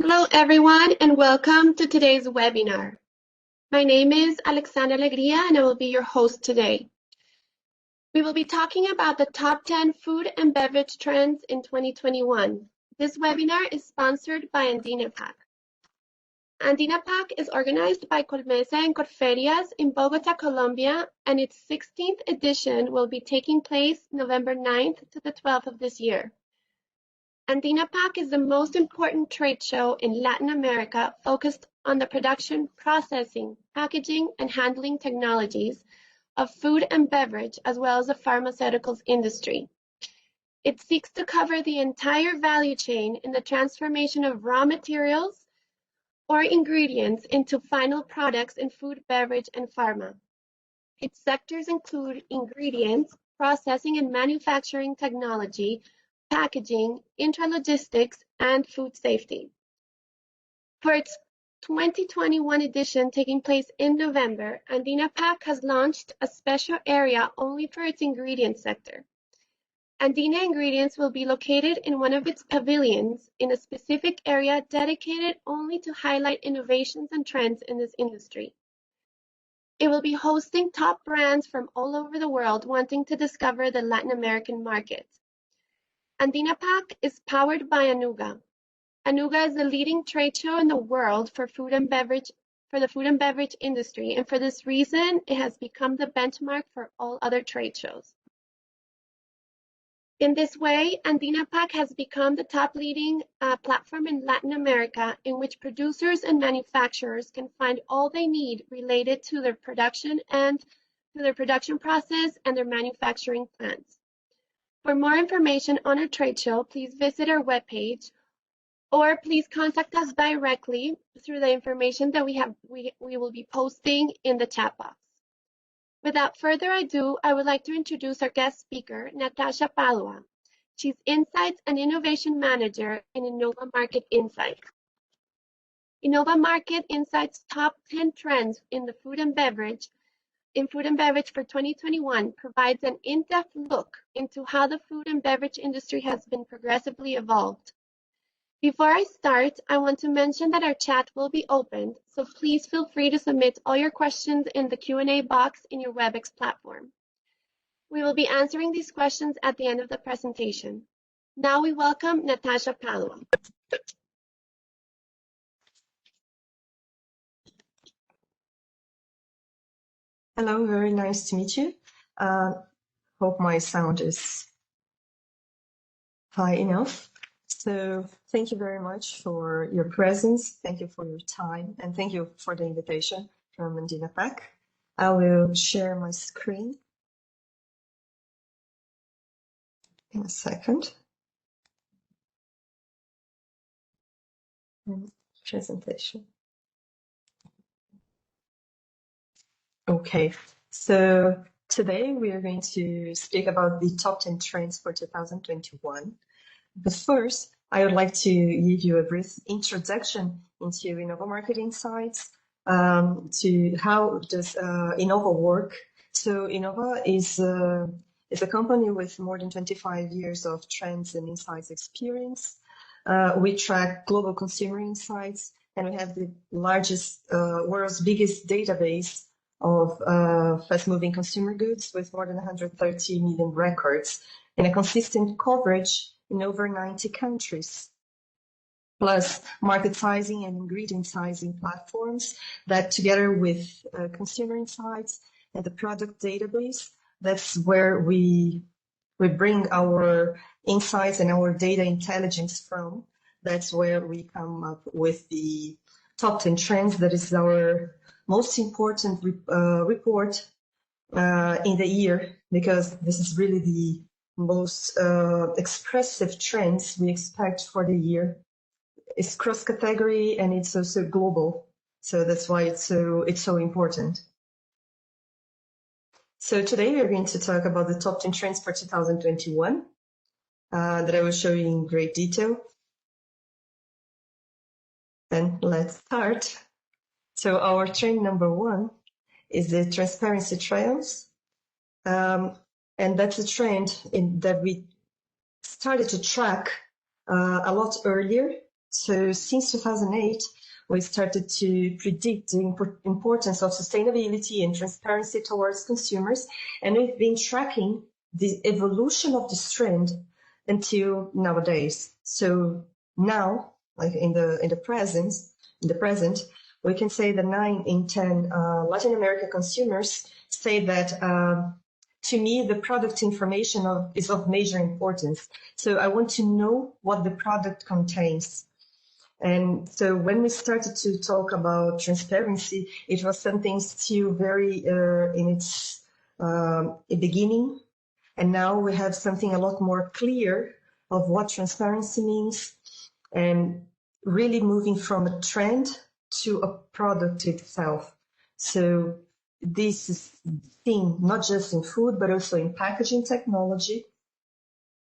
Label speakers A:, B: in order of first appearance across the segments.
A: Hello, everyone, and welcome to today's webinar. My name is Alexandra Alegría, and I will be your host today. We will be talking about the top 10 food and beverage trends in 2021. This webinar is sponsored by Andina Pack. Andina Pack is organized by Colmesa and Corferias in Bogota, Colombia, and its 16th edition will be taking place November 9th to the 12th of this year. Andina Pack is the most important trade show in Latin America focused on the production, processing, packaging, and handling technologies of food and beverage, as well as the pharmaceuticals industry. It seeks to cover the entire value chain in the transformation of raw materials or ingredients into final products in food, beverage, and pharma. Its sectors include ingredients, processing and manufacturing technology, packaging, intralogistics, and food safety. For its 2021 edition taking place in November, Andina Pack has launched a special area only for its ingredients sector. Andina Ingredients will be located in one of its pavilions in a specific area dedicated only to highlight innovations and trends in this industry. It will be hosting top brands from all over the world wanting to discover the Latin American market. Andina Pack is powered by Anuga. Anuga is the leading trade show in the world for the food and beverage industry, and for this reason, it has become the benchmark for all other trade shows. In this way, Andina Pack has become the top leading platform in Latin America in which producers and manufacturers can find all they need related to their production process and their manufacturing plants. For more information on our trade show, please visit our webpage, or please contact us directly through the information that we will be posting in the chat box. Without further ado, I would like to introduce our guest speaker, Natasha Padua. She's Insights and Innovation Manager in Innova Market Insights. Innova Market Insights' top 10 trends in food and beverage for 2021 provides an in-depth look into how the food and beverage industry has been progressively evolved. Before I start, I want to mention that our chat will be opened, so please feel free to submit all your questions in the Q&A box in your WebEx platform. We will be answering these questions at the end of the presentation. Now we welcome Natasha Padua.
B: Hello, very nice to meet you. Hope my sound is high enough. So thank you very much for your presence. Thank you for your time, and thank you for the invitation from Andina Pack. I will share my screen in a second. Presentation. Okay, so today we are going to speak about the top 10 trends for 2021. But first, I would like to give you a brief introduction into Innova Market Insights, to how does Innova work. So Innova is a company with more than 25 years of trends and insights experience. We track global consumer insights, and we have the largest, world's biggest database of fast-moving consumer goods with more than 130 million records and a consistent coverage in over 90 countries, plus market sizing and ingredient sizing platforms that, together with consumer insights and the product database, that's where we bring our insights and our data intelligence from. That's where we come up with the top 10 trends. That is our most important report in the year, because this is really the most expressive trends we expect for the year. It's cross-category and it's also global, so that's why it's so important. So today we are going to talk about the top 10 trends for 2021 that I will show you in great detail. Then let's start. So our trend number 1 is the transparency trials. And that's a trend that we started to track a lot earlier, So since 2008, we started to predict the importance of sustainability and transparency towards consumers, and we've been tracking the evolution of this trend until nowadays. So now, like in the present, we can say that 9 in 10 Latin American consumers say that to me, the product information is of major importance. So I want to know what the product contains. And so when we started to talk about transparency, it was something still very in its beginning. And now we have something a lot more clear of what transparency means and really moving from a trend to a product itself. So this is seen not just in food, but also in packaging technology.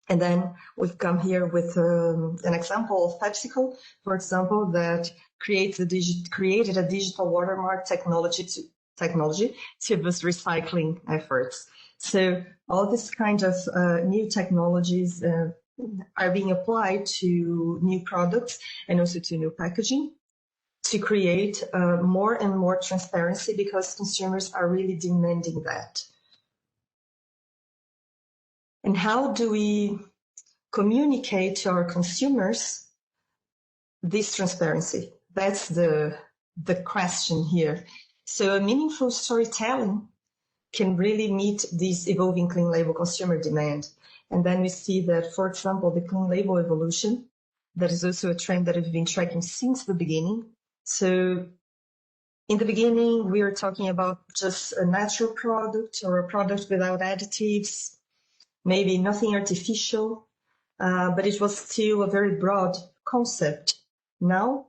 B: And then we've come here with an example of PepsiCo, for example, that created a digital watermark technology to boost recycling efforts. So all this kind of new technologies are being applied to new products and also to new packaging to create more and more transparency because consumers are really demanding that. And how do we communicate to our consumers this transparency? That's the question here. So a meaningful storytelling can really meet this evolving clean label consumer demand. And then we see that, for example, the clean label evolution, that is also a trend that we've been tracking since the beginning. So in the beginning, we were talking about just a natural product or a product without additives, maybe nothing artificial, but it was still a very broad concept. Now,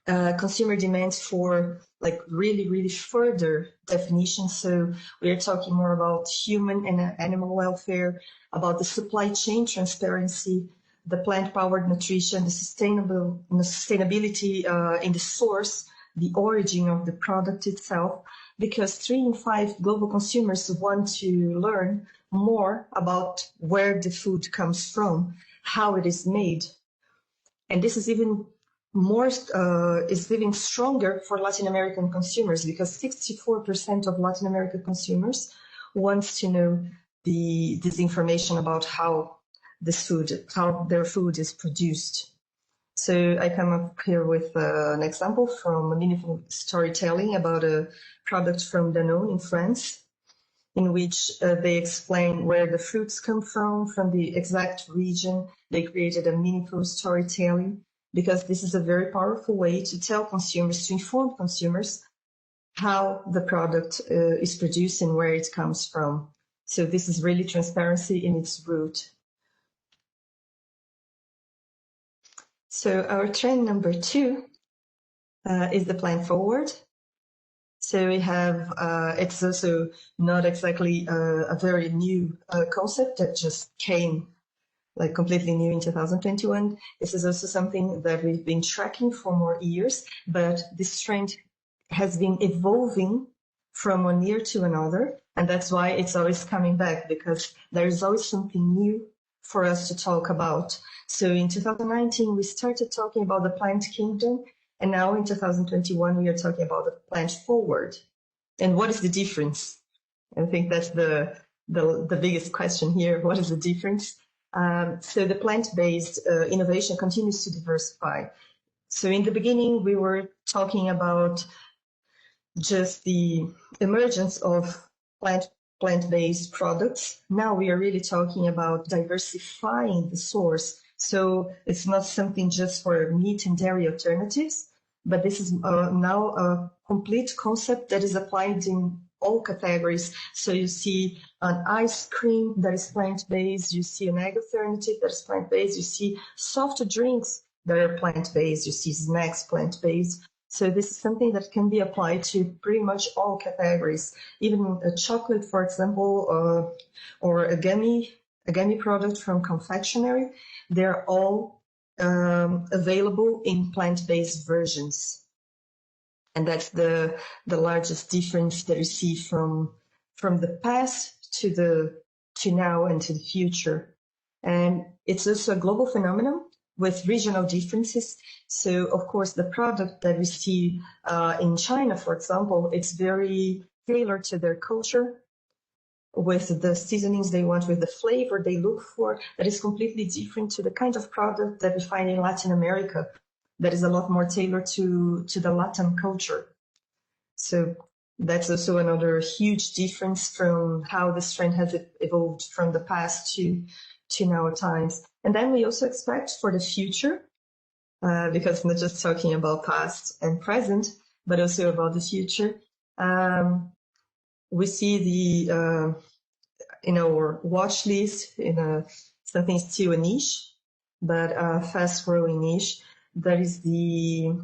B: consumer demands for like really further definitions. So we are talking more about human and animal welfare, about the supply chain transparency, the plant-powered nutrition, the sustainability in the source, the origin of the product itself, because 3 in 5 global consumers want to learn more about where the food comes from, how it is made. And this is even more, is even stronger for Latin American consumers because 64% of Latin American consumers wants to know this information about how their food is produced. So I come up here with an example from meaningful storytelling about a product from Danone in France, in which they explain where the fruits come from the exact region. They created a meaningful storytelling because this is a very powerful way to tell consumers, to inform consumers how the product is produced and where it comes from. So this is really transparency in its root. So our trend number 2 is the plan forward. So we have, it's also not exactly a very new concept that just came like completely new in 2021. This is also something that we've been tracking for more years, but this trend has been evolving from one year to another. And that's why it's always coming back, because there is always something new for us to talk about. So in 2019, we started talking about the plant kingdom. And now in 2021, we are talking about the plant forward. And what is the difference? I think that's the biggest question here. What is the difference? So the plant-based innovation continues to diversify. So in the beginning, we were talking about just the emergence of plant-based products. Now we are really talking about diversifying the source. So it's not something just for meat and dairy alternatives, but this is now a complete concept that is applied in all categories. So you see an ice cream that is plant-based, you see an egg alternative that is plant-based, you see soft drinks that are plant-based, you see snacks plant-based. So this is something that can be applied to pretty much all categories, even a chocolate, for example, or a gummy product from confectionery. They're all available in plant-based versions. And that's the largest difference that you see from the past to now and to the future. And it's also a global phenomenon. with regional differences. So, of course, the product that we see in China, for example, it's very tailored to their culture, with the seasonings they want, with the flavor they look for, that is completely different to the kind of product that we find in Latin America, that is a lot more tailored to the Latin culture. So that's also another huge difference from how this trend has evolved from the past to now times. And then we also expect for the future, because not just talking about past and present, but also about the future. We see the in our watch list something still a niche, but a fast-growing niche. That is the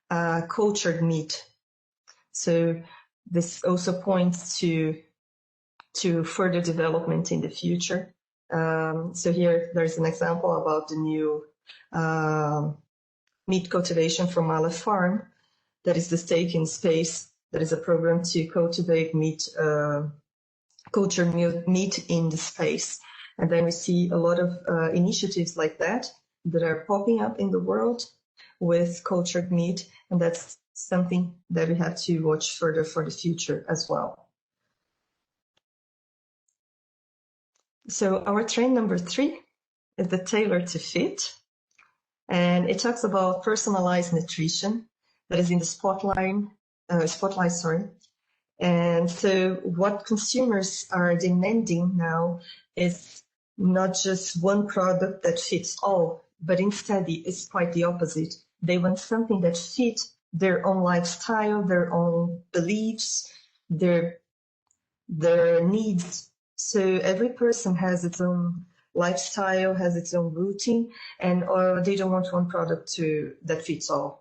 B: cultured meat. So this also points to further development in the future. So here there's an example about the new meat cultivation from Aleph Farm. That is the Stake in Space. That is a program to cultivate meat, cultured meat in the space. And then we see a lot of initiatives like that are popping up in the world with cultured meat, and that's something that we have to watch further for the future as well. So our trend number 3 is the tailor to fit, and it talks about personalized nutrition that is in the spotlight. And so what consumers are demanding now is not just one product that fits all, but instead it's quite the opposite. They want something that fits their own lifestyle, their own beliefs, their needs. So every person has its own lifestyle, has its own routine, and they don't want one product that fits all.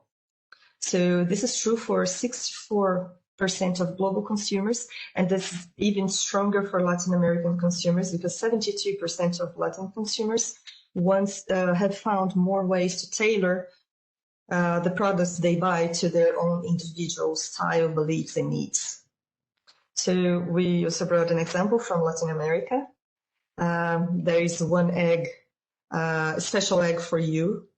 B: So this is true for 64% of global consumers, and this is even stronger for Latin American consumers, because 72% of Latin consumers have found more ways to tailor the products they buy to their own individual style, beliefs, and needs. So we also brought an example from Latin America. There is one egg, a special egg for you.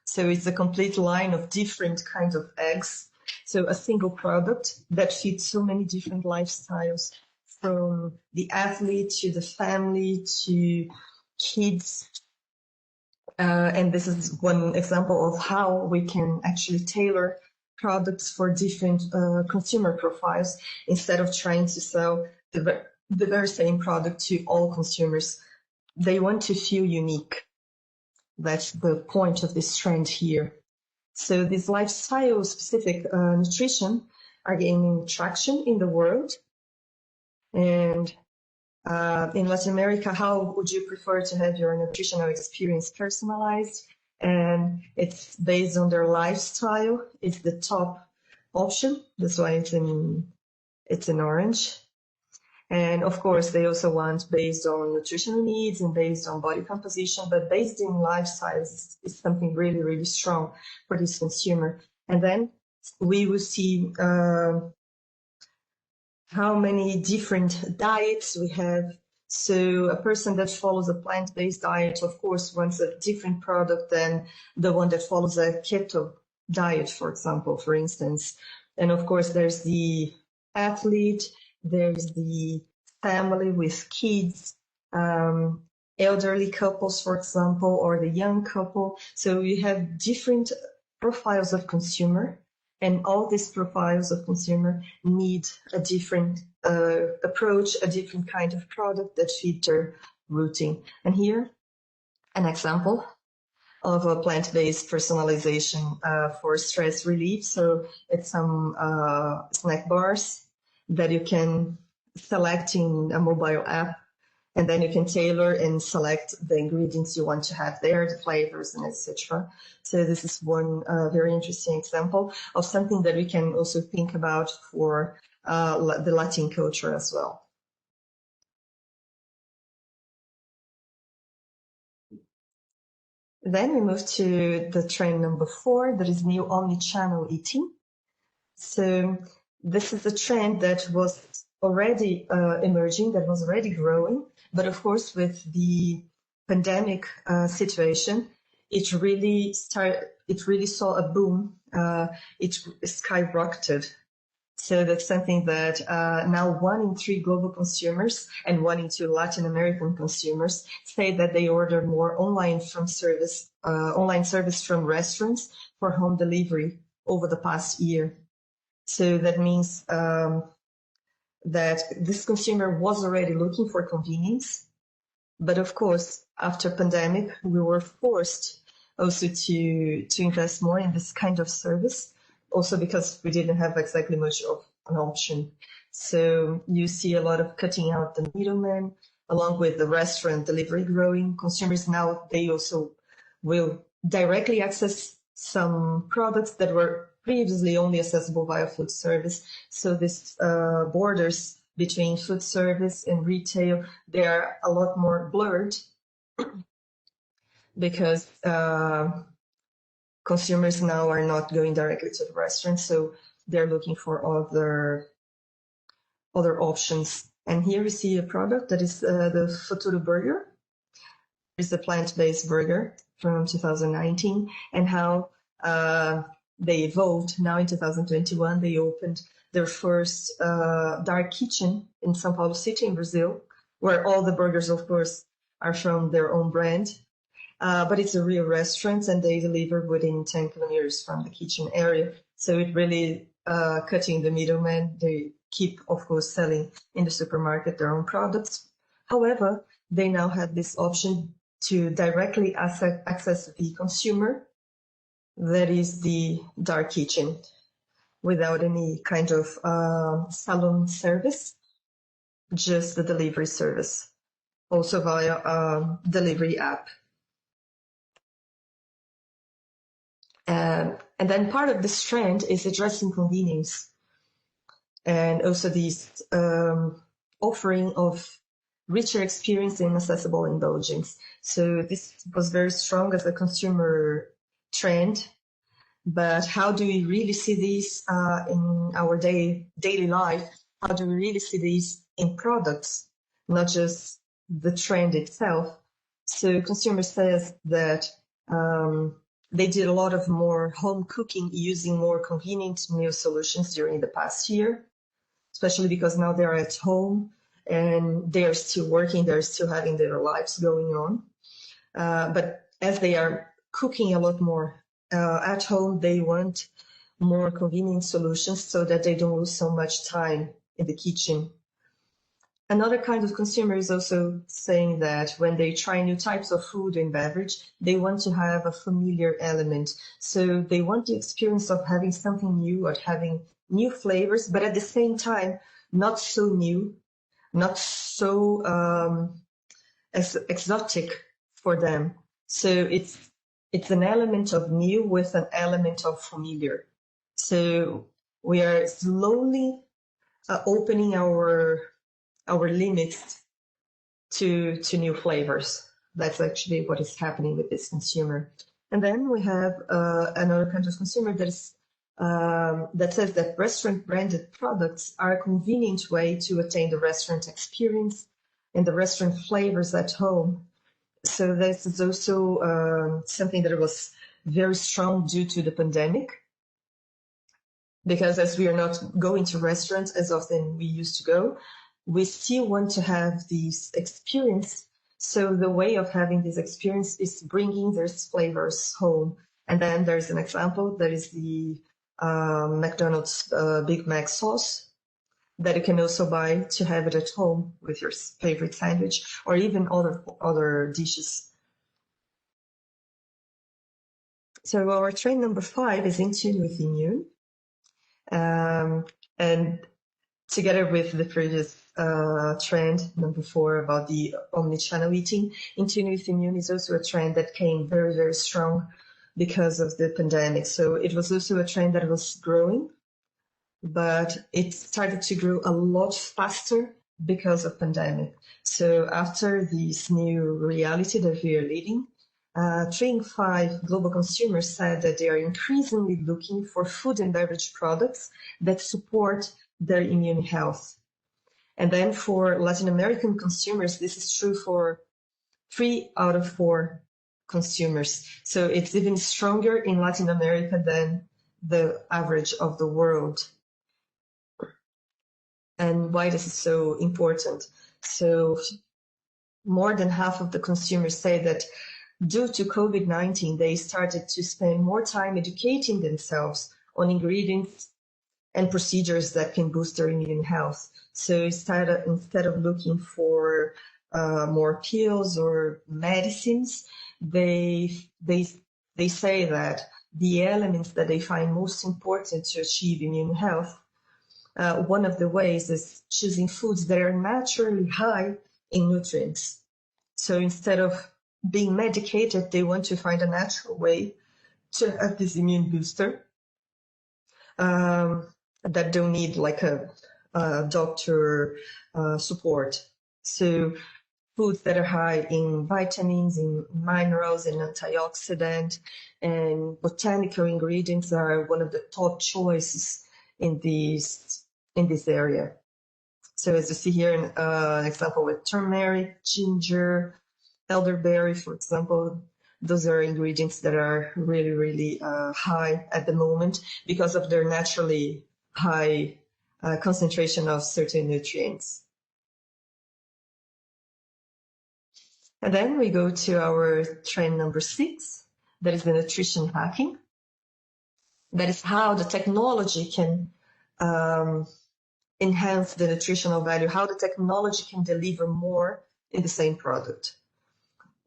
B: So it's a complete line of different kinds of eggs. So a single product that fits so many different lifestyles, from the athlete to the family to kids. And this is one example of how we can actually tailor products for different consumer profiles, instead of trying to sell the very same product to all consumers. They want to feel unique. That's the point of this trend here. So these lifestyle-specific nutrition are gaining traction in the world. And in Latin America, how would you prefer to have your nutritional experience personalized? And it's based on their lifestyle. It's the top option. That's why it's in orange. And of course, they also want based on nutritional needs and based on body composition, but based in lifestyle is something really, really strong for this consumer. And then we will see how many different diets we have. So a person that follows a plant-based diet, of course, wants a different product than the one that follows a keto diet, for example, for instance. And of course, there's the athlete, there's the family with kids, elderly couples, for example, or the young couple. So you have different profiles of consumer, and all these profiles of consumer need a different approach, a different kind of product that fit their routine. And here, an example of a plant-based personalization for stress relief. So it's some snack bars that you can select in a mobile app, and then you can tailor and select the ingredients you want to have there, the flavors, and etc. So this is one very interesting example of something that we can also think about for the Latin culture as well. Then we move to the trend number 4, that is new omnichannel eating. So this is a trend that was already emerging, that was already growing, but of course with the pandemic situation, it really saw a boom. It skyrocketed. So that's something that now 1 in 3 global consumers and 1 in 2 Latin American consumers say that they order more online service from restaurants for home delivery over the past year. So that means that this consumer was already looking for convenience. But of course, after pandemic, we were forced also to invest more in this kind of service, also because we didn't have exactly much of an option. So you see a lot of cutting out the middleman, along with the restaurant delivery growing. Consumers now, they also will directly access some products that were previously only accessible via food service. So this borders between food service and retail, they are a lot more blurred because consumers now are not going directly to the restaurant, so they're looking for other options. And here we see a product that is the Futuro Burger. It's a plant-based burger from 2019, and how they evolved. Now in 2021, they opened their first dark kitchen in São Paulo City in Brazil, where all the burgers, of course, are from their own brand. But it's a real restaurant, and they deliver within 10 kilometers from the kitchen area. So it really cutting the middleman. They keep, of course, selling in the supermarket their own products. However, they now have this option to directly access the consumer. That is the dark kitchen, without any kind of salon service, just the delivery service, also via a delivery app. And then part of this trend is addressing convenience, and also this offering of richer experience and accessible indulgence. So this was very strong as a consumer trend. But how do we really see these in our daily life? How do we really see these in products, not just the trend itself? So consumer says that they did a lot of more home cooking using more convenient meal solutions during the past year, especially because now they're at home and they're still working, they're still having their lives going on. But as they are cooking a lot more at home, they want more convenient solutions so that they don't lose so much time in the kitchen. Another kind of consumer is also saying that when they try new types of food and beverage, they want to have a familiar element. So they want the experience of having something new or having new flavors, but at the same time, not so new, not so exotic for them. So it's an element of new with an element of familiar. So we are slowly opening our limits to new flavors. That's actually what is happening with this consumer. And then we have another kind of consumer that is that says that restaurant branded products are a convenient way to attain the restaurant experience and the restaurant flavors at home. So this is also something that was very strong due to the pandemic, because as we are not going to restaurants as often we used to go, we still want to have this experience. So the way of having this experience is bringing those flavors home. And then there's an example that is the McDonald's Big Mac sauce that you can also buy to have it at home with your favorite sandwich or even other dishes. So our trend number 5 is in tune with immune. And together with the previous trend, number 4, about the omnichannel eating, in tune with immune is also a trend that came very, very strong because of the pandemic. So it was also a trend that was growing, but it started to grow a lot faster because of pandemic. So after this new reality that we are living, 3 in 5 global consumers said that they are increasingly looking for food and beverage products that support their immune health. And then for Latin American consumers, this is true for 3 out of 4 consumers. So it's even stronger in Latin America than the average of the world. And why this is so important? So more than half of the consumers say that due to COVID-19, they started to spend more time educating themselves on ingredients and procedures that can boost their immune health. So instead of looking for more pills or medicines, they say that the elements that they find most important to achieve immune health, one of the ways is choosing foods that are naturally high in nutrients. So instead of being medicated, they want to find a natural way to have this immune booster that don't need like a doctor support. So foods that are high in vitamins, in minerals, and antioxidant, and botanical ingredients are one of the top choices in this area. So as you see here, an example with turmeric, ginger, elderberry, for example, those are ingredients that are really, really high at the moment because of their naturally high concentration of certain nutrients. And then we go to our trend number 6, that is the nutrition hacking. That is how the technology can enhance the nutritional value, how the technology can deliver more in the same product.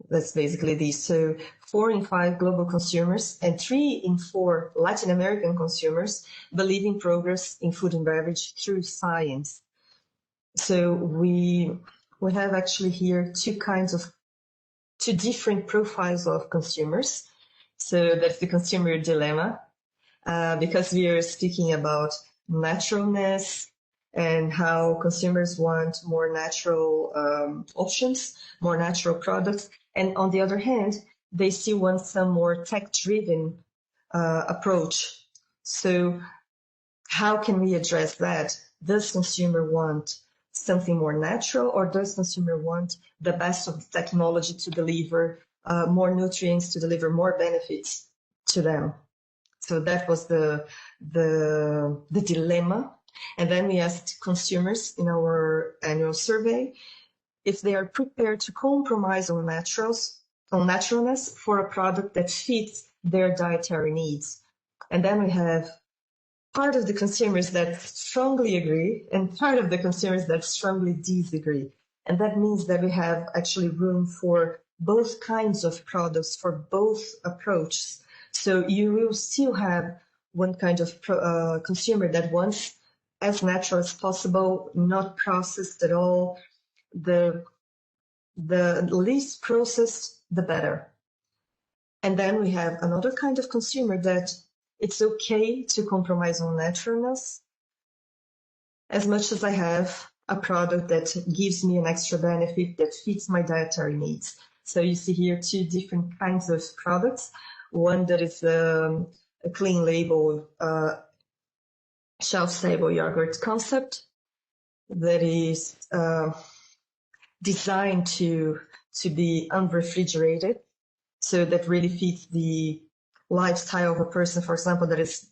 B: That's basically these. So 4 in 5 global consumers and 3 in 4 Latin American consumers believe in progress in food and beverage through science. So we have actually here two different profiles of consumers. So that's the consumer dilemma, because we are speaking about naturalness and how consumers want more natural options, more natural products. And on the other hand, they still want some more tech-driven approach. So how can we address that? Does consumer want something more natural, or does consumer want the best of the technology to deliver more nutrients, to deliver more benefits to them? So that was the dilemma. And then we asked consumers in our annual survey if they are prepared to compromise on naturalness for a product that fits their dietary needs. And then we have part of the consumers that strongly agree and part of the consumers that strongly disagree. And that means that we have actually room for both kinds of products, for both approaches. So you will still have one kind of consumer that wants as natural as possible, not processed at all. The least processed, the better. And then we have another kind of consumer that it's okay to compromise on naturalness as much as I have a product that gives me an extra benefit that fits my dietary needs. So you see here 2 different kinds of products. One that is a clean label, shelf-stable yogurt concept that is designed to be unrefrigerated, so that really fits the lifestyle of a person, for example, that is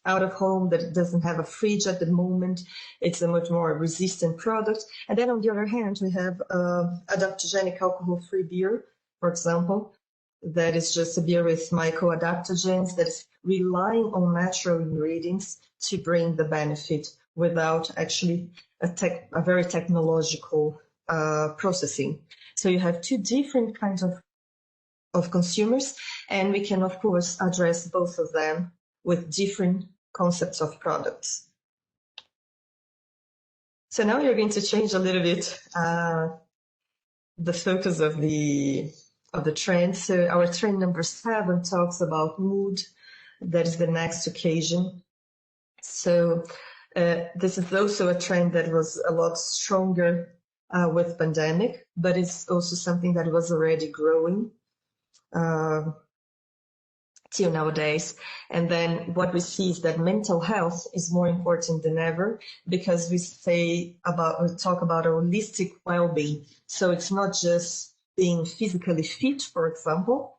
B: out of home, that doesn't have a fridge at the moment. It's a much more resistant product. And then on the other hand, we have adaptogenic alcohol-free beer, for example, that is just a beer with myco-adaptogens that is relying on natural ingredients to bring the benefit without actually a very technological processing. So you have 2 different kinds of consumers, and we can, of course, address both of them with different concepts of products. So now you're going to change a little bit the focus of the trend. So our trend number 7 talks about mood. That is the next occasion. So this is also a trend that was a lot stronger with pandemic, but it's also something that was already growing till nowadays. And then what we see is that mental health is more important than ever, because we talk about holistic well-being. So it's not just being physically fit, for example,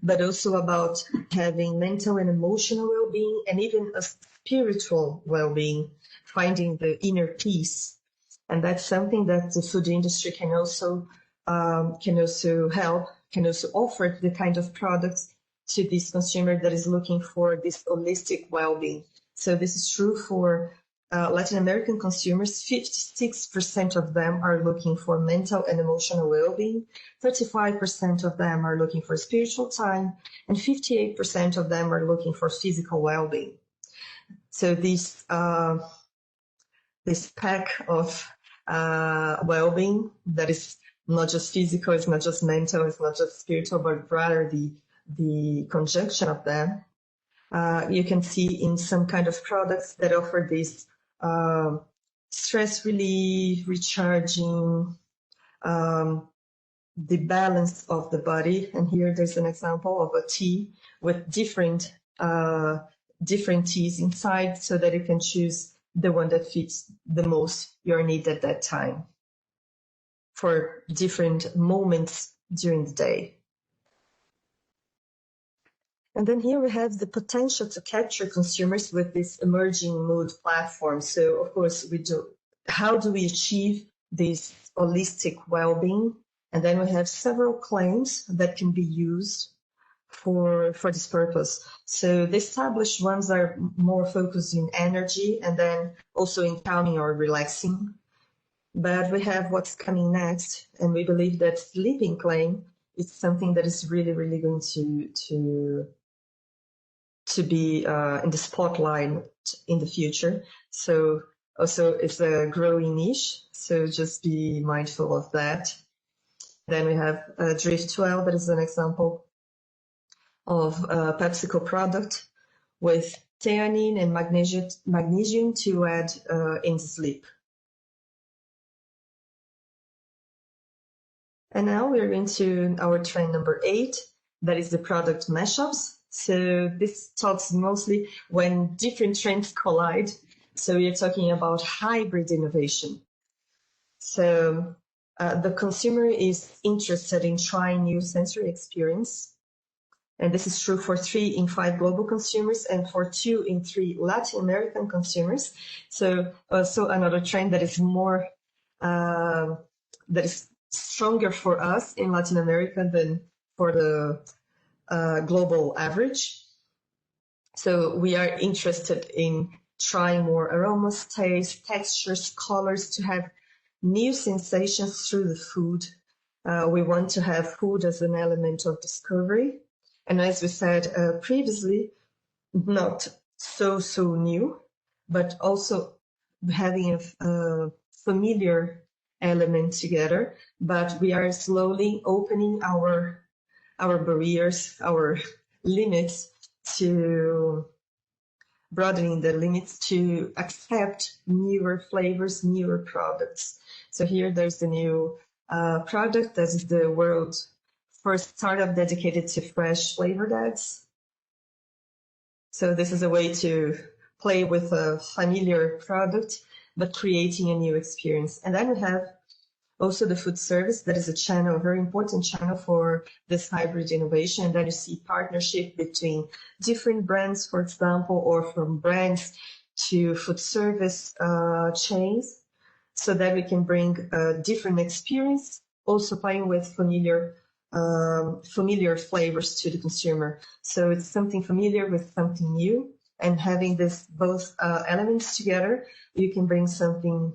B: but also about having mental and emotional well-being, and even a spiritual well-being, finding the inner peace. And that's something that the food industry can also help, can also offer the kind of products to this consumer that is looking for this holistic well-being. So this is true for Latin American consumers. 56% of them are looking for mental and emotional well-being, 35% of them are looking for spiritual time, and 58% of them are looking for physical well-being. So this pack of well-being that is not just physical, it's not just mental, it's not just spiritual, but rather the conjunction of them. You can see in some kind of products that offer this stress relief, recharging, the balance of the body. And here there's an example of a tea with different teas inside, so that you can choose the one that fits the most your need at that time for different moments during the day. And then here we have the potential to capture consumers with this emerging mood platform. So of course how do we achieve this holistic well-being? And then we have several claims that can be used for this purpose. So the established ones are more focused in energy and then also in calming or relaxing. But we have what's coming next, and we believe that sleeping claim is something that is really, really going to be in the spotlight in the future. So also it's a growing niche, so just be mindful of that. Then we have Drift 12, that is an example of a PepsiCo product with theanine and magnesium to add in sleep. And now we're into our trend number 8, that is the product mashups. So this talks mostly when different trends collide. So we are talking about hybrid innovation. So the consumer is interested in trying new sensory experience. And this is true for 3 in 5 global consumers and for 2 in 3 Latin American consumers. So also another trend that is more, that is stronger for us in Latin America than for the global average. So we are interested in trying more aromas, tastes, textures, colors, to have new sensations through the food. We want to have food as an element of discovery. And as we said previously, not so new, but also having a familiar element together. But we are slowly opening our barriers, our limits, to broadening the limits to accept newer flavors, newer products. So here there's the new product that is the world's first startup dedicated to fresh flavored eggs. So this is a way to play with a familiar product, but creating a new experience. And then we have also the Foodservice, that is a channel, a very important channel for this hybrid innovation. And then you see partnership between different brands, for example, or from brands to Foodservice chains, so that we can bring a different experience, also playing with familiar flavors to the consumer. So it's something familiar with something new, and having this both elements together, you can bring something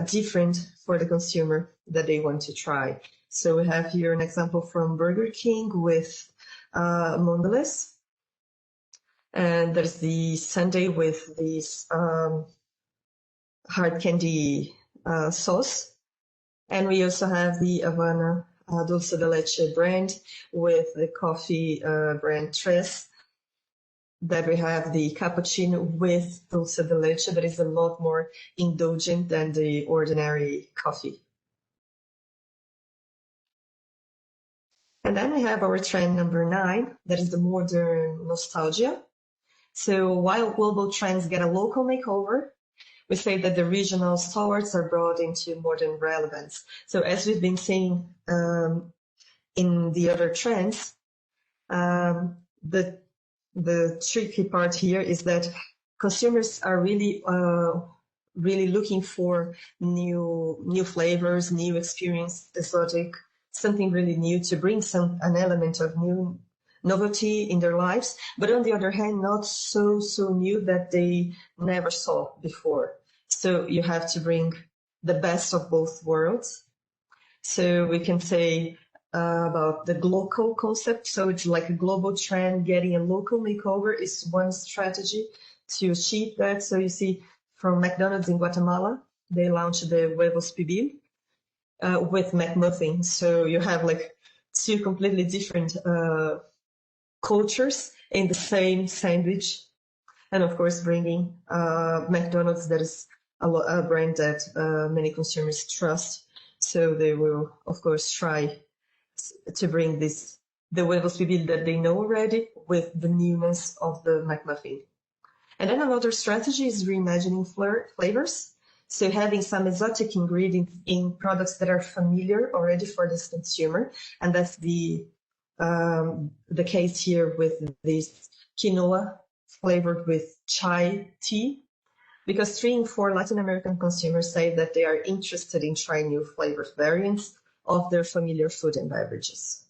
B: different for the consumer that they want to try. So we have here an example from Burger King with Mondelez, and there's the sundae with this hard candy sauce, and we also have the Havana Dulce de Leche brand with the coffee brand Tres. That we have the cappuccino with dulce de leche that is a lot more indulgent than the ordinary coffee. And then we have our trend number 9, that is the modern nostalgia. So while global trends get a local makeover, we say that the regional stalwarts are brought into modern relevance. So as we've been saying in the other trends, the tricky part here is that consumers are really looking for new flavors, new experience, exotic, something really new to bring an element of new novelty in their lives, but on the other hand, not so new that they never saw before. So you have to bring the best of both worlds. So we can say about the local concept. So it's like a global trend. Getting a local makeover is one strategy to achieve that. So you see, from McDonald's in Guatemala, they launched the huevos pibil with McMuffin. So you have like two completely different cultures in the same sandwich. And of course, bringing McDonald's, that is a brand that many consumers trust. So they will, of course, try to bring the huevos pibil that they know already with the newness of the McMuffin. And then another strategy is reimagining flavors. So having some exotic ingredients in products that are familiar already for this consumer. And that's the case here with this quinoa flavored with chai tea, because 3 in 4 Latin American consumers say that they are interested in trying new flavor variants of their familiar food and beverages.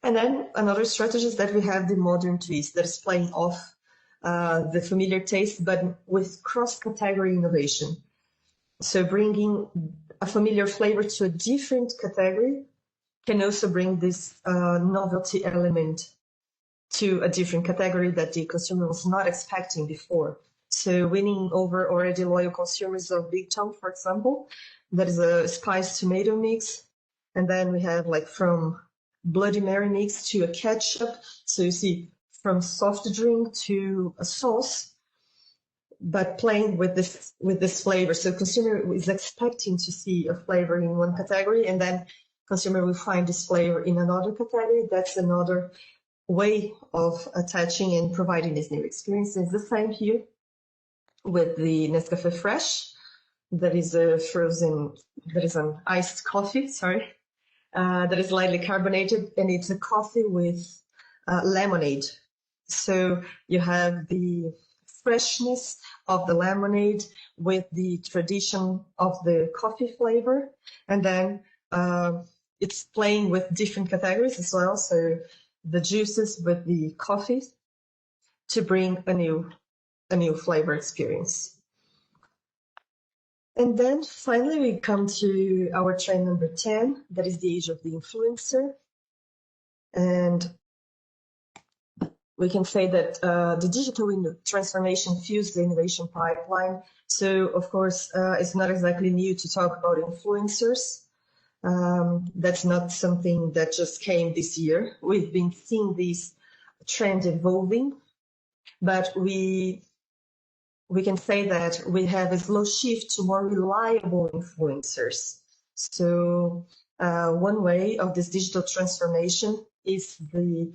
B: And then another strategy is that we have the modern twist that is playing off the familiar taste, but with cross-category innovation. So bringing a familiar flavor to a different category can also bring this novelty element to a different category that the consumer was not expecting before. So winning over already loyal consumers of Big Tom, for example, that is a spiced tomato mix. And then we have like from Bloody Mary mix to a ketchup. So you see from soft drink to a sauce, but playing with this flavor. So consumer is expecting to see a flavor in one category, and then consumer will find this flavor in another category. That's another way of attaching and providing this new experience. It's the same here with the Nescafé Fresh. That is an iced coffee, that is lightly carbonated, and it's a coffee with lemonade. So you have the freshness of the lemonade with the tradition of the coffee flavor, and then it's playing with different categories as well. So the juices with the coffee to bring a new flavor experience. And then finally, we come to our trend number 10, that is the age of the influencer. And we can say that the digital transformation fuels the innovation pipeline. So, of course, it's not exactly new to talk about influencers. That's not something that just came this year. We've been seeing this trend evolving, but we can say that we have a slow shift to more reliable influencers. So one way of this digital transformation is the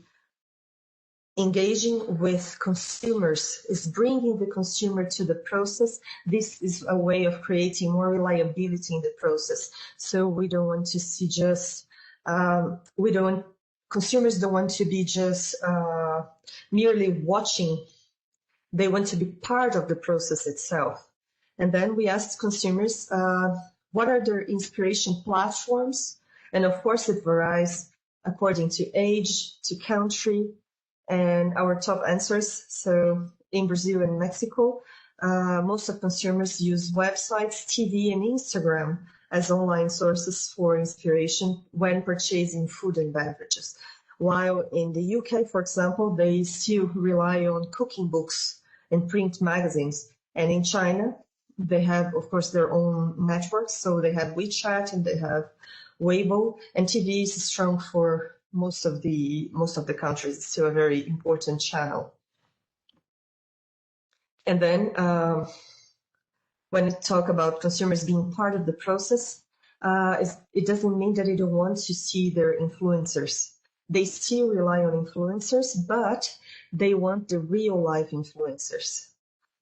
B: engaging with consumers, is bringing the consumer to the process. This is a way of creating more reliability in the process. So we don't want to see just, consumers don't want to be just merely watching. They want to be part of the process itself. And then we asked consumers, what are their inspiration platforms? And of course, it varies according to age, to country, and our top answers. So in Brazil and Mexico, most of consumers use websites, TV, and Instagram as online sources for inspiration when purchasing food and beverages. While in the UK, for example, they still rely on cooking books and print magazines. And in China, they have, of course, their own networks. So they have WeChat and they have Weibo, and TV is strong for most of the countries. It's still a very important channel. And then when we talk about consumers being part of the process, it doesn't mean that they don't want to see their influencers. They still rely on influencers, but they want the real life influencers.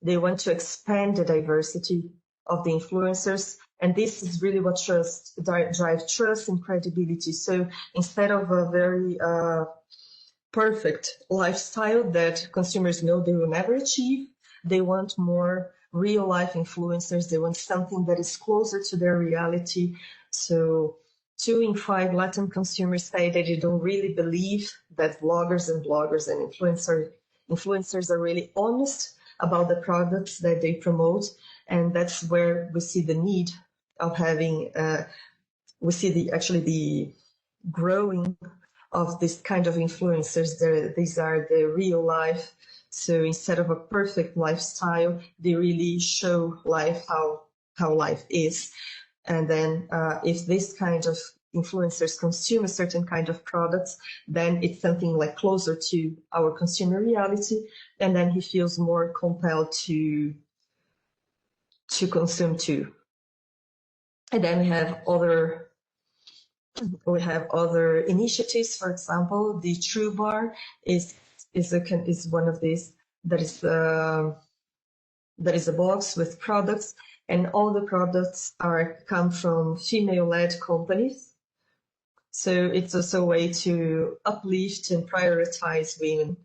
B: They want to expand the diversity of the influencers And this is really what drives trust and credibility. So instead of a very perfect lifestyle that consumers know they will never achieve, they want more real life influencers. They want something that is closer to their reality. So 2 in 5 Latin consumers say that they don't really believe that bloggers and influencers are really honest about the products that they promote. And that's where we see the need of having, we see the growing of this kind of influencers. These are the real life. So instead of a perfect lifestyle, they really show life, how life is. And then if this kind of influencers consume a certain kind of products, then it's something like closer to our consumer reality. And then he feels more compelled to consume too. And then we have other initiatives. For example, the True Bar is one of these that is a box with products, and all the products come from female-led companies. So it's also a way to uplift and prioritize women.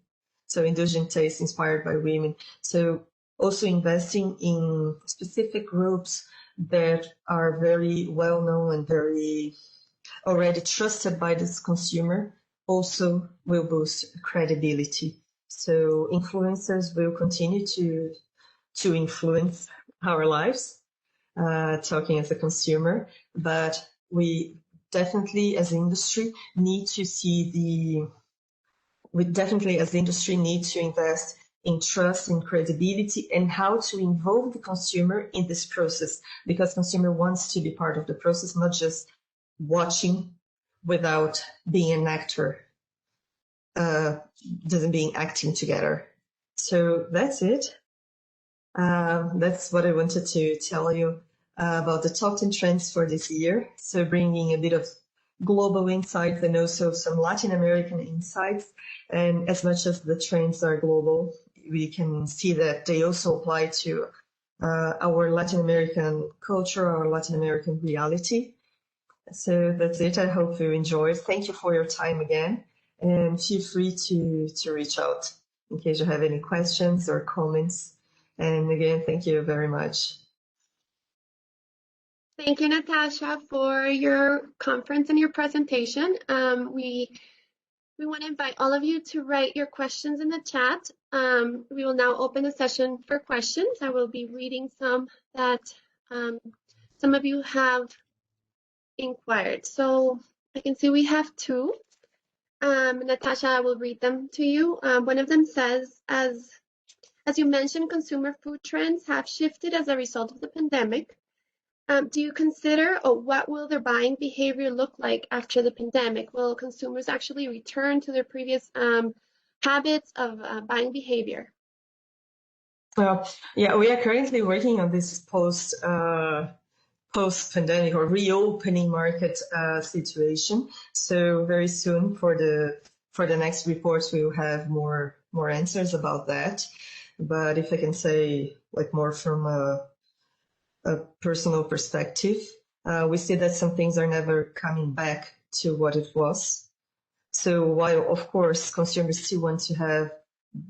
B: So indulgent taste inspired by women. So also investing in specific groups that are very well known and very already trusted by this consumer also will boost credibility. So influencers will continue to influence our lives, talking as a consumer, but we definitely as industry need to invest in trust and credibility and how to involve the consumer in this process, because consumer wants to be part of the process, not just watching without being an actor, doesn't being acting together. So that's it. That's what I wanted to tell you about the top 10 trends for this year. So bringing a bit of global insights and also some Latin American insights. And as much as the trends are global, we can see that they also apply to our Latin American culture, our Latin American reality. So that's it. I hope you enjoyed. Thank you for your time again. And feel free to reach out in case you have any questions or comments. And again, thank you very much.
A: Thank you, Natasha, for your conference and your presentation. We want to invite all of you to write your questions in the chat. We will now open the session for questions. I will be reading some that some of you have inquired. So I can see we have 2. Natasha, I will read them to you. One of them says, as you mentioned, consumer food trends have shifted as a result of the pandemic. Do you consider, or what will their buying behavior look like after the pandemic? Will consumers actually return to their previous habits of buying behavior?
B: Yeah, we are currently working on this post-pandemic or reopening market situation. So very soon for the next reports, we will have more answers about that. But if I can say like more from a personal perspective, we see that some things are never coming back to what it was. So while of course consumers still want to have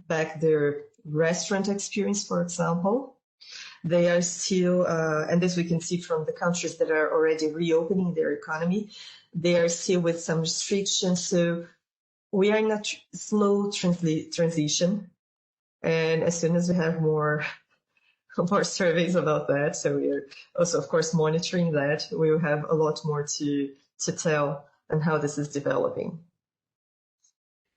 B: back their restaurant experience, for example, they are still, and this we can see from the countries that are already reopening their economy, they are still with some restrictions. So we are in a slow transition. And as soon as we have more surveys about that, so we're also, of course, monitoring that, we will have a lot more to tell on how this is developing.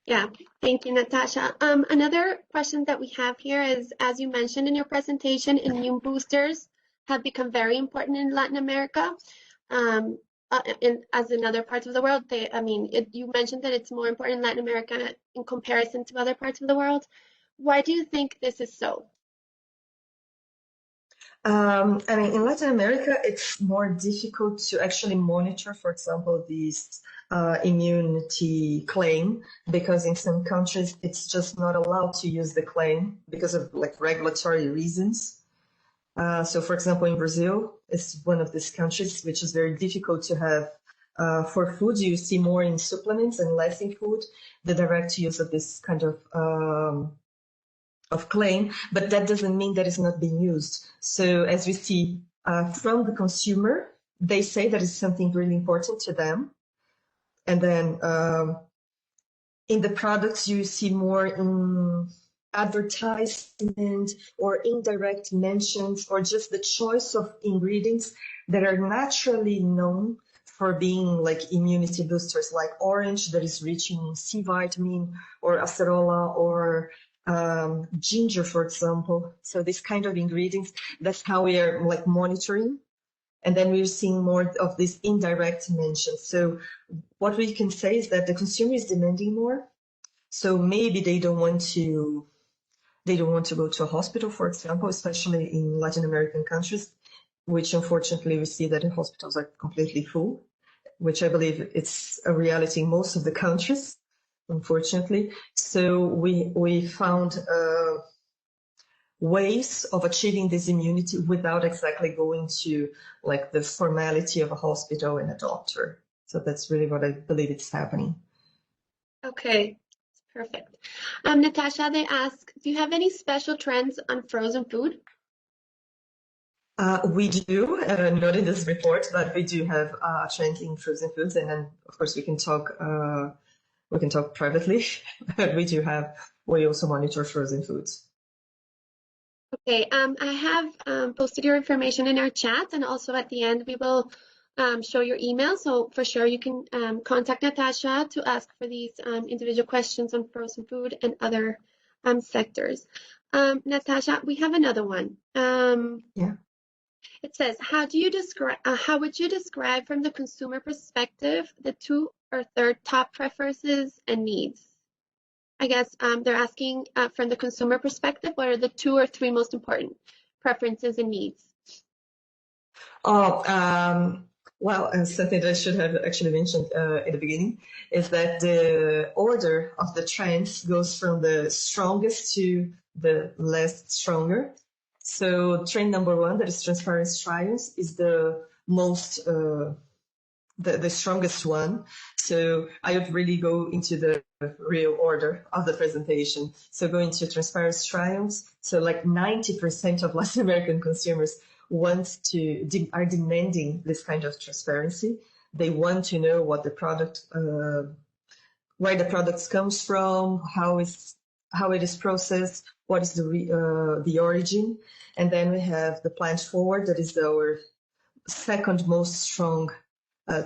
A: Yeah, thank you, Natasha. Another question that we have here is, as you mentioned in your presentation, immune boosters have become very important in Latin America, as in other parts of the world. You mentioned that it's more important in Latin America in comparison to other parts of the world. Why do you think this is so?
B: In Latin America, it's more difficult to actually monitor, for example, these immunity claim, because in some countries it's just not allowed to use the claim because of like regulatory reasons. So, for example, in Brazil, it's one of these countries which is very difficult to have for food. You see more in supplements and less in food, the direct use of this kind of claim, but that doesn't mean that it's not being used. So as we see from the consumer, they say that it's something really important to them. And then in the products, you see more in advertisement or indirect mentions or just the choice of ingredients that are naturally known for being like immunity boosters, like orange that is rich in C vitamin, or acerola, or ginger, for example. So this kind of ingredients, that's how we are like monitoring. And then we're seeing more of these indirect mentions. So what we can say is that the consumer is demanding more. So maybe they don't want to go to a hospital, for example, especially in Latin American countries, which unfortunately we see that the hospitals are completely full, which I believe it's a reality in most of the countries, unfortunately. So we found ways of achieving this immunity without exactly going to like the formality of a hospital and a doctor. So that's really what I believe is happening.
A: Okay, perfect. Natasha, they ask, do you have any special trends on frozen food?
B: We do, not in this report, but we do have trends in frozen foods, and then of course we can talk privately. But we also monitor frozen foods.
A: Okay, I have posted your information in our chat, and also at the end we will show your email. So for sure you can contact Natasha to ask for these individual questions on frozen food and other sectors. Natasha, we have another one.
B: Yeah.
A: It says, how would you describe from the consumer perspective the two or third top preferences and needs? I guess they're asking from the consumer perspective, what are the two or three most important preferences and needs?
B: Oh, well, something that I should have actually mentioned at the beginning is that the order of the trends goes from the strongest to the less stronger. So trend number one, that is transparent trials, is the most the strongest one. So I would really go into the real order of the presentation. So going to transparent trials. So like 90% of Latin American consumers are demanding this kind of transparency. They want to know what the product, where the product comes from, how it is processed, what is the origin. And then we have the plant forward, that is our second most strong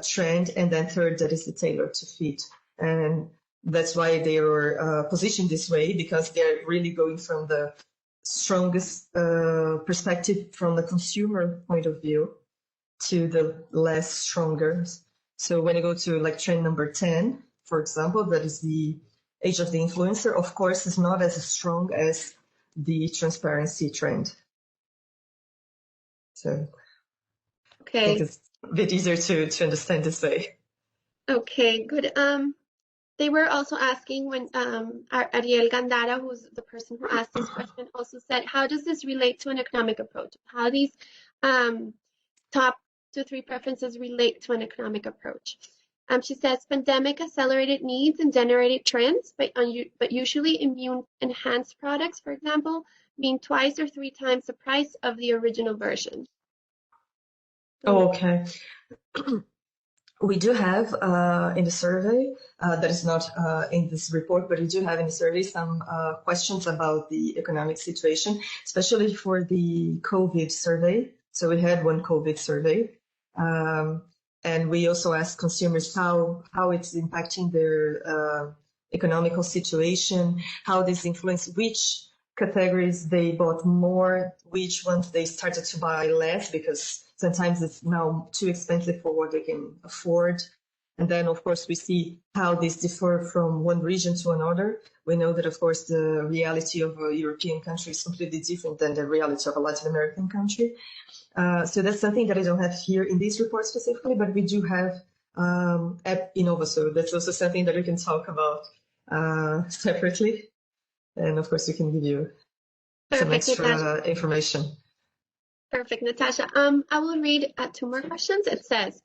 B: trend, and then third, that is the tailor to fit. And that's why they are positioned this way, because they're really going from the strongest perspective from the consumer point of view to the less stronger. So when you go to like trend number 10, for example, that is the age of the influencer, of course, is not as strong as the transparency trend. So
A: Okay.
B: I think it's a bit easier to understand this way.
A: Okay, good. They were also asking when Ariel Gandara, who's the person who asked this question, also said, how does this relate to an economic approach? How these top 2-3 preferences relate to an economic approach? She says, pandemic accelerated needs and generated trends, but usually immune-enhanced products, for example, mean 2 or 3 times the price of the original version.
B: Oh, okay. We do have in the survey, that is not in this report, but we do have in the survey some questions about the economic situation, especially for the COVID survey. So we had one COVID survey. And we also asked consumers how it's impacting their economical situation, how this influenced which categories they bought more, which ones they started to buy less, because sometimes it's now too expensive for what they can afford. And then, of course, we see how these differ from one region to another. We know that, of course, the reality of a European country is completely different than the reality of a Latin American country. So that's something that I don't have here in this report specifically, but we do have at Innova. So that's also something that we can talk about separately. And of course, we can give you some extra information.
A: Perfect, Natasha. I will read two more questions. It says,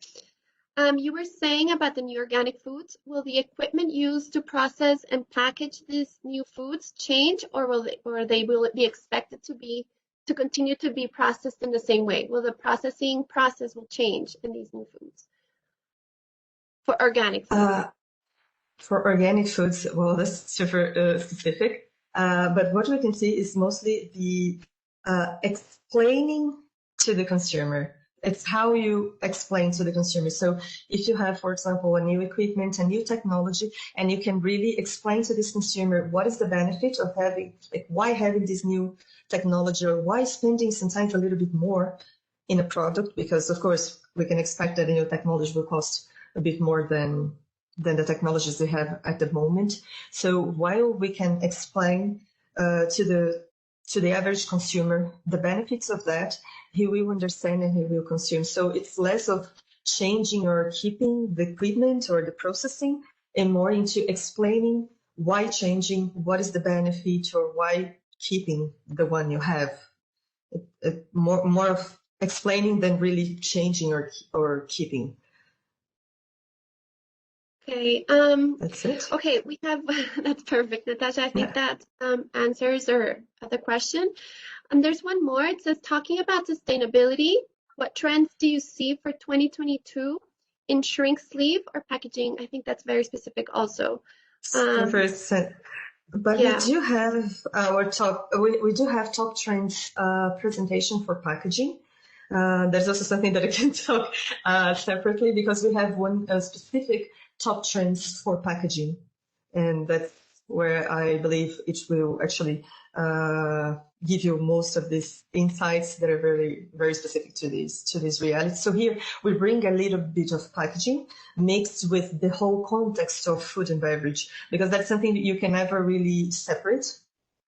A: you were saying about the new organic foods. Will the equipment used to process and package these new foods change, or will it be expected to continue to be processed in the same way? Will the processing process will change in these new foods for organic foods?
B: For organic foods, well, that's super specific. But what we can see is mostly the explaining to the consumer. It's how you explain to the consumer. So if you have, for example, a new equipment, a new technology, and you can really explain to this consumer what is the benefit of having, like why having this new technology, or why spending sometimes a little bit more in a product, because of course we can expect that the new technology will cost a bit more than the technologies they have at the moment. So while we can explain to the average consumer the benefits of that, he will understand and he will consume. So it's less of changing or keeping the equipment or the processing, and more into explaining why changing, what is the benefit, or why keeping the one you have. More of explaining than really changing or keeping.
A: Okay.
B: That's it.
A: Okay, we have that's perfect, Natasha. I think that answers the question. There's one more. It says, talking about sustainability, what trends do you see for 2022 in shrink sleeve or packaging? I think that's very specific also.
B: But yeah. We do have our we do have top trends presentation for packaging. There's also something that I can talk separately, because we have one specific top trends for packaging, and that's where I believe it will actually give you most of these insights that are very, very specific to this reality. So here we bring a little bit of packaging mixed with the whole context of food and beverage, because that's something that you can never really separate.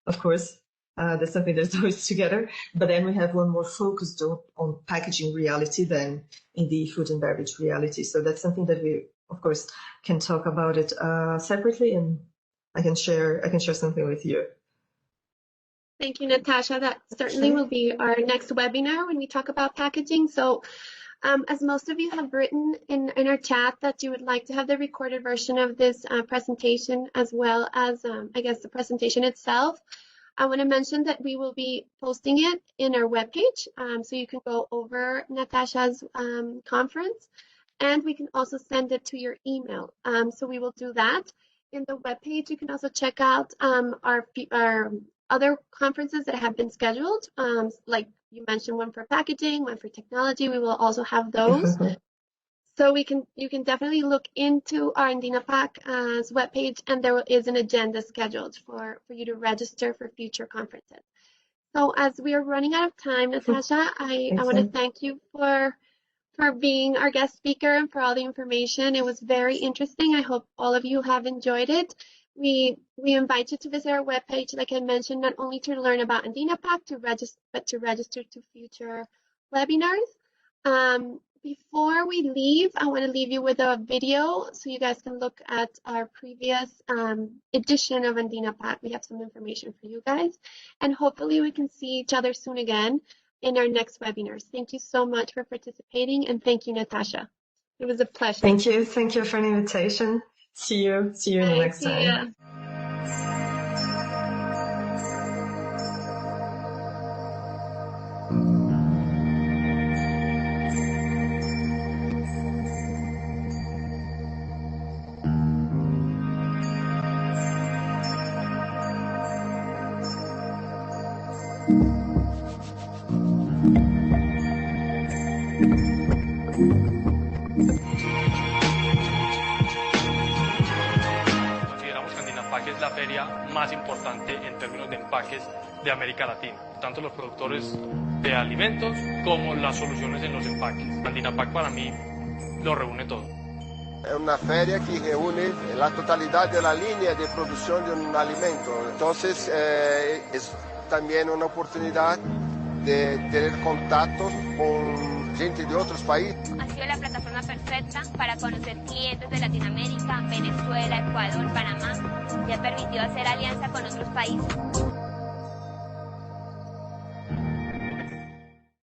B: Of course, that's something that's always together. But then we have one more focused on packaging reality than in the food and beverage reality. So that's something that we, of course, can talk about it separately, and I can share something with you.
A: Thank you, Natasha. That certainly will be our next webinar when we talk about packaging. So as most of you have written in our chat that you would like to have the recorded version of this presentation, as well as, I guess, the presentation itself, I want to mention that we will be posting it in our webpage. So you can go over Natasha's conference, and we can also send it to your email. So we will do that. In the webpage, you can also check out our other conferences that have been scheduled, like you mentioned, one for packaging, one for technology. We will also have those. So you can definitely look into our IndinaPAC's webpage, and there is an agenda scheduled for you to register for future conferences. So as we are running out of time, Natasha, I want to thank you for being our guest speaker and for all the information. It was very interesting. I hope all of you have enjoyed it. We invite you to visit our webpage, like I mentioned, not only to learn about IndinaPAC, but to register to future webinars. Before we leave, I want to leave you with a video so you guys can look at our previous edition of IndinaPAC. We have some information for you guys, and hopefully we can see each other soon again in our next webinars. Thank you so much for participating, and thank you, Natasha. It was a pleasure.
B: Thank you for the invitation. See you in the next time.
C: Es la feria más importante en términos de empaques de América Latina, tanto los productores de alimentos como las soluciones en los empaques. IndinaPAC para mí lo reúne todo.
D: Es una feria que reúne la totalidad de la línea de producción de un alimento. Entonces es también una oportunidad de tener contactos con gente de otros países.
E: Ha sido la plataforma perfecta para conocer clientes de Latinoamérica, Venezuela, Ecuador, Panamá, y ha permitido hacer alianza con otros países.